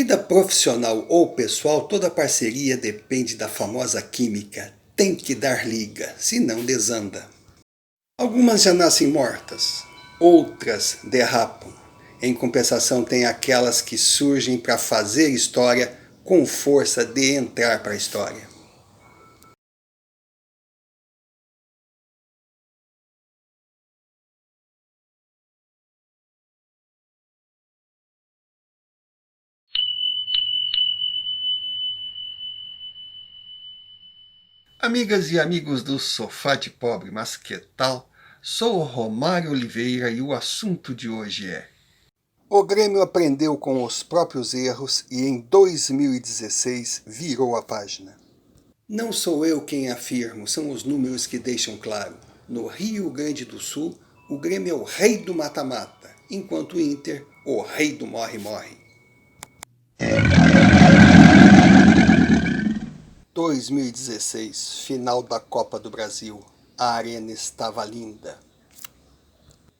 vida profissional ou pessoal, toda parceria depende da famosa química. Tem que dar liga, senão desanda. Algumas já nascem mortas, outras derrapam. Em compensação, tem aquelas que surgem para fazer história com força de entrar para a história. Amigas e amigos do Sofá de Pobre, mas que tal? Sou o Romário Oliveira e o assunto de hoje é: o Grêmio aprendeu com os próprios erros e em 2016 virou a página. Não sou eu quem afirmo, são os números que deixam claro. No Rio Grande do Sul, o Grêmio é o rei do mata-mata, enquanto o Inter, o rei do morre-morre. 2016, final da Copa do Brasil. A arena estava linda.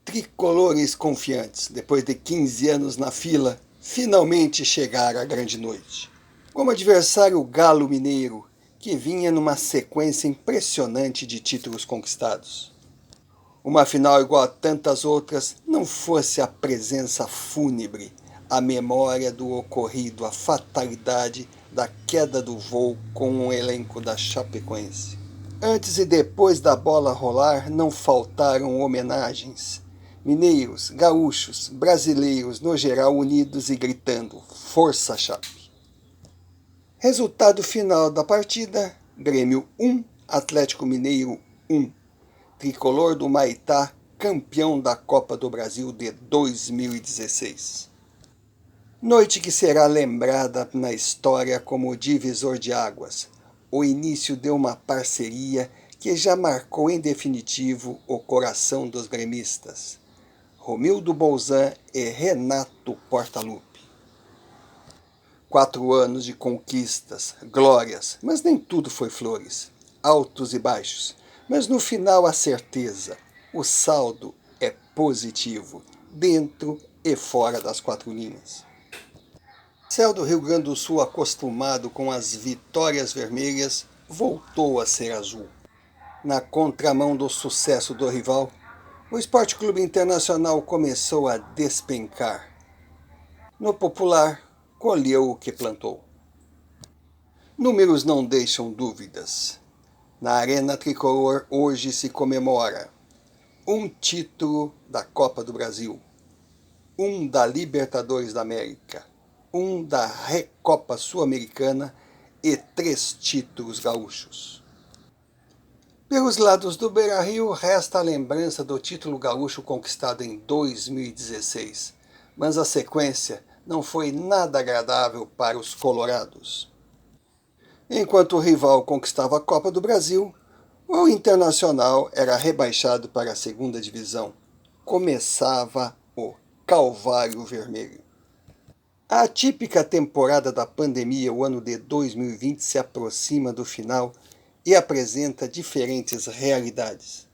Tricolores confiantes, depois de 15 anos na fila, finalmente chegaram à grande noite. Como adversário o Galo Mineiro, que vinha numa sequência impressionante de títulos conquistados. Uma final igual a tantas outras não fosse a presença fúnebre, a memória do ocorrido, a fatalidade da queda do voo com o elenco da Chapecoense. Antes e depois da bola rolar, não faltaram homenagens. Mineiros, gaúchos, brasileiros, no geral, unidos e gritando: Força, Chape! Resultado final da partida: Grêmio 1, Atlético Mineiro 1. Tricolor do Maitá, campeão da Copa do Brasil de 2016. Noite que será lembrada na história como o divisor de águas, o início de uma parceria que já marcou em definitivo o coração dos gremistas. Romildo Bolzan e Renato Portaluppi. 4 anos de conquistas, glórias, mas nem tudo foi flores. Altos e baixos, mas no final a certeza. O saldo é positivo, dentro e fora das 4 linhas. Céu do Rio Grande do Sul, acostumado com as vitórias vermelhas, voltou a ser azul. Na contramão do sucesso do rival, o Sport Clube Internacional começou a despencar. No popular, colheu o que plantou. Números não deixam dúvidas. Na Arena Tricolor hoje se comemora um título da Copa do Brasil, um da Libertadores da América, um da Recopa Sul-Americana e 3 títulos gaúchos. Pelos lados do Beira-Rio resta a lembrança do título gaúcho conquistado em 2016, mas a sequência não foi nada agradável para os colorados. Enquanto o rival conquistava a Copa do Brasil, o Internacional era rebaixado para a 2ª divisão. Começava o Calvário Vermelho. A atípica temporada da pandemia, o ano de 2020, se aproxima do final e apresenta diferentes realidades.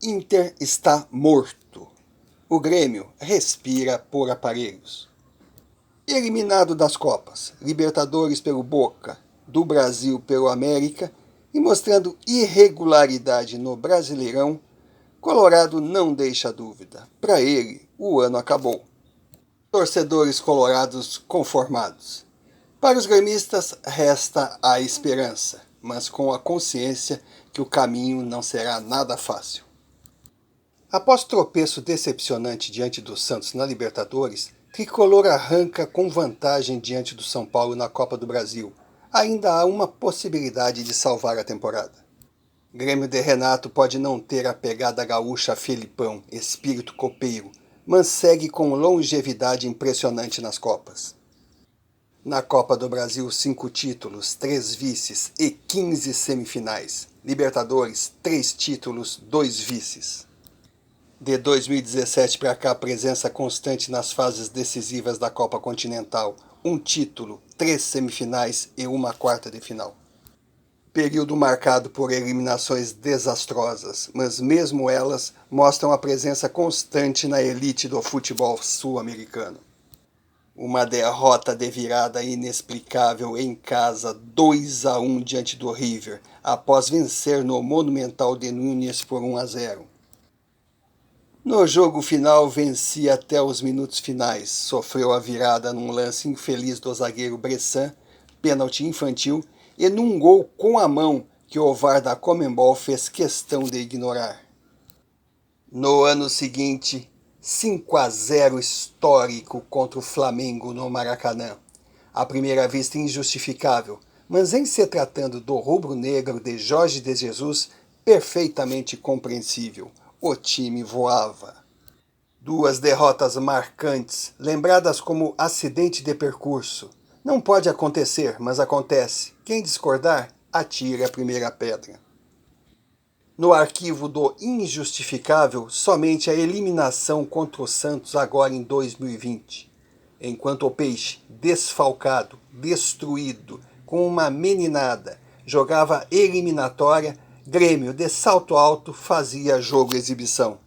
Inter está morto. O Grêmio respira por aparelhos. Eliminado das Copas, Libertadores pelo Boca, do Brasil pelo América e mostrando irregularidade no Brasileirão, Colorado não deixa dúvida. Para ele, o ano acabou. Torcedores colorados conformados. Para os gremistas, resta a esperança, mas com a consciência que o caminho não será nada fácil. Após tropeço decepcionante diante do Santos na Libertadores, Tricolor arranca com vantagem diante do São Paulo na Copa do Brasil. Ainda há uma possibilidade de salvar a temporada. Grêmio de Renato pode não ter a pegada gaúcha Felipão, espírito copeiro, mas segue com longevidade impressionante nas Copas. Na Copa do Brasil, 5 títulos, 3 vices e 15 semifinais. Libertadores, 3 títulos, 2 vices. De 2017 para cá, presença constante nas fases decisivas da Copa Continental. 1 título, 3 semifinais e 1 quarta de final. Período marcado por eliminações desastrosas, mas mesmo elas mostram a presença constante na elite do futebol sul-americano. Uma derrota de virada inexplicável em casa, 2-1 diante do River, após vencer no Monumental de Núñez por 1-0. No jogo final, vencia até os minutos finais, sofreu a virada num lance infeliz do zagueiro Bressan, pênalti infantil, e num gol com a mão que o VAR da Conmebol fez questão de ignorar. No ano seguinte, 5-0 histórico contra o Flamengo no Maracanã. À primeira vista injustificável, mas em se tratando do rubro-negro de Jorge de Jesus, perfeitamente compreensível. O time voava. Duas derrotas marcantes, lembradas como acidente de percurso. Não pode acontecer, mas acontece. Quem discordar, atire a primeira pedra. No arquivo do injustificável, somente a eliminação contra o Santos agora em 2020. Enquanto o Peixe, desfalcado, destruído, com uma meninada, jogava eliminatória, Grêmio de salto alto fazia jogo-exibição.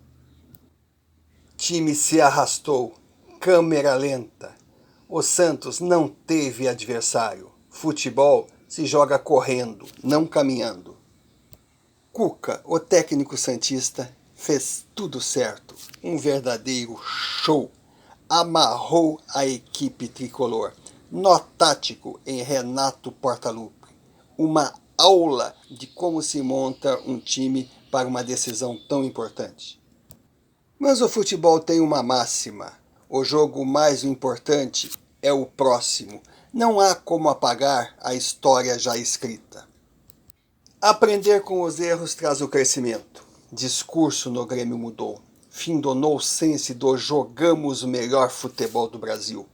Time se arrastou, câmera lenta. O Santos não teve adversário. Futebol se joga correndo, não caminhando. Cuca, o técnico santista, fez tudo certo. Um verdadeiro show. Amarrou a equipe tricolor. Nó tático em Renato Portaluppi. Uma aula de como se monta um time para uma decisão tão importante. Mas o futebol tem uma máxima. O jogo mais importante é o próximo. Não há como apagar a história já escrita. Aprender com os erros traz o crescimento. Discurso no Grêmio mudou. Fim do nonsense do jogamos o melhor futebol do Brasil.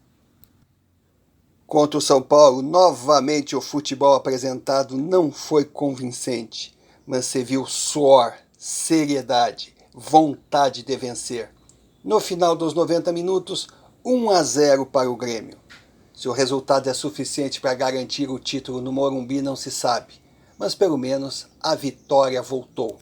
Contra o São Paulo, novamente o futebol apresentado não foi convincente, mas se viu suor, seriedade, vontade de vencer. No final dos 90 minutos, 1-0 para o Grêmio. Se o resultado é suficiente para garantir o título no Morumbi não se sabe, mas pelo menos a vitória voltou.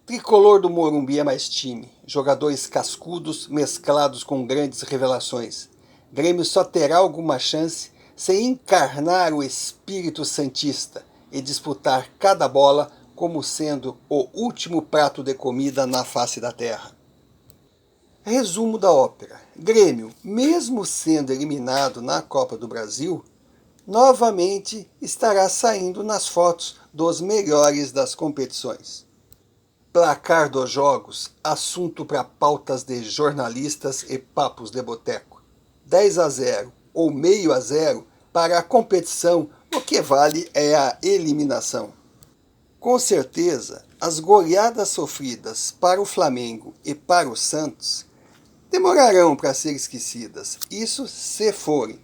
Tricolor do Morumbi é mais time, jogadores cascudos mesclados com grandes revelações. Grêmio só terá alguma chance se encarnar o espírito santista e disputar cada bola como sendo o último prato de comida na face da terra. Resumo da ópera. Grêmio, mesmo sendo eliminado na Copa do Brasil, novamente estará saindo nas fotos dos melhores das competições. Placar dos jogos, assunto para pautas de jornalistas e papos de boteco. 10-0 ou meio a 0 para a competição, o que vale é a eliminação. Com certeza, as goleadas sofridas para o Flamengo e para o Santos demorarão para ser esquecidas, isso se forem.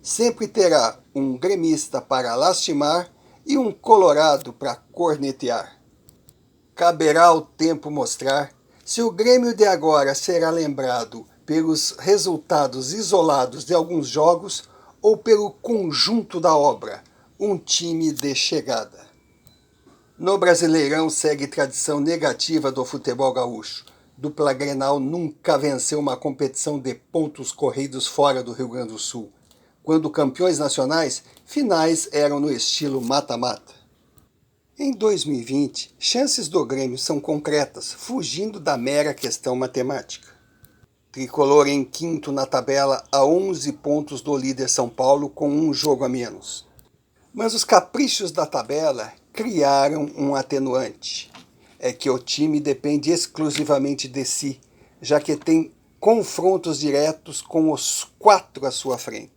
Sempre terá um gremista para lastimar e um colorado para cornetear. Caberá ao tempo mostrar se o Grêmio de agora será lembrado pelos resultados isolados de alguns jogos ou pelo conjunto da obra, um time de chegada. No Brasileirão segue tradição negativa do futebol gaúcho. Dupla Grenal nunca venceu uma competição de pontos corridos fora do Rio Grande do Sul. Quando campeões nacionais, finais eram no estilo mata-mata. Em 2020, chances do Grêmio são concretas, fugindo da mera questão matemática. Tricolor em quinto na tabela a 11 pontos do líder São Paulo com um jogo a menos. Mas os caprichos da tabela criaram um atenuante. É que o time depende exclusivamente de si, já que tem confrontos diretos com os 4 à sua frente.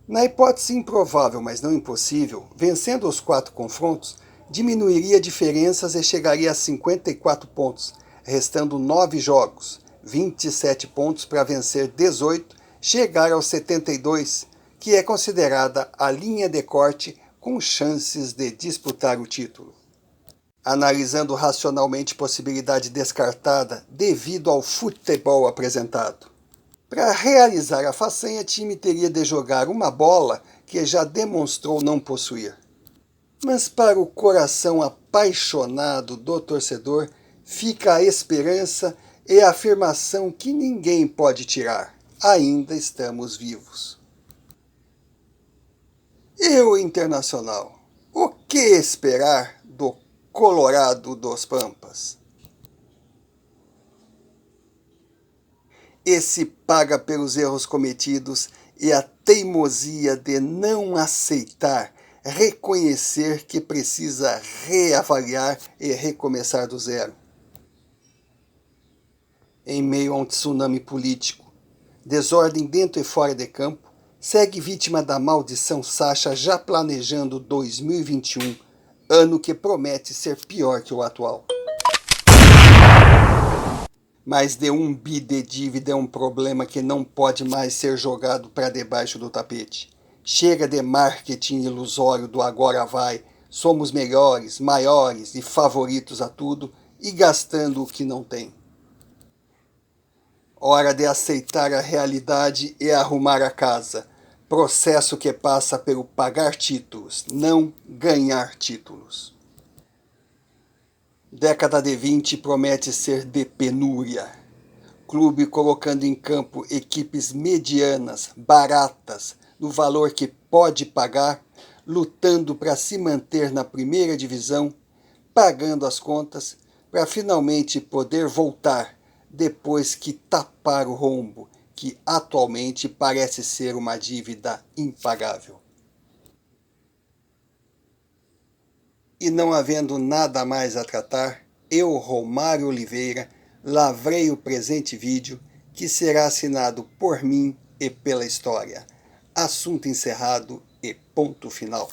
Na hipótese improvável, mas não impossível, vencendo os 4 confrontos, diminuiria diferenças e chegaria a 54 pontos, restando 9 jogos, 27 pontos para vencer 18, chegar aos 72, que é considerada a linha de corte com chances de disputar o título. Analisando racionalmente possibilidade descartada devido ao futebol apresentado. Para realizar a façanha, time teria de jogar uma bola que já demonstrou não possuir. Mas para o coração apaixonado do torcedor, fica a esperança e a afirmação que ninguém pode tirar. ainda estamos vivos. E o Internacional? O que esperar do Colorado dos Pampas? Esse paga pelos erros cometidos e a teimosia de não aceitar, reconhecer que precisa reavaliar e recomeçar do zero. Em meio a um tsunami político, desordem dentro e fora de campo, segue vítima da maldição Sacha já planejando 2021, ano que promete ser pior que o atual. Mais de 1 bi de dívida é um problema que não pode mais ser jogado para debaixo do tapete. Chega de marketing ilusório do agora vai, somos melhores, maiores e favoritos a tudo e gastando o que não tem. Hora de aceitar a realidade e arrumar a casa. Processo que passa pelo pagar títulos, não ganhar títulos. Década de 20 promete ser de penúria. Clube colocando em campo equipes medianas, baratas, no valor que pode pagar, lutando para se manter na primeira divisão, pagando as contas, para finalmente poder voltar, depois que tapar o rombo, que atualmente parece ser uma dívida impagável. E não havendo nada mais a tratar, eu, Romário Oliveira, lavrei o presente vídeo, que será assinado por mim e pela história. Assunto encerrado e ponto final.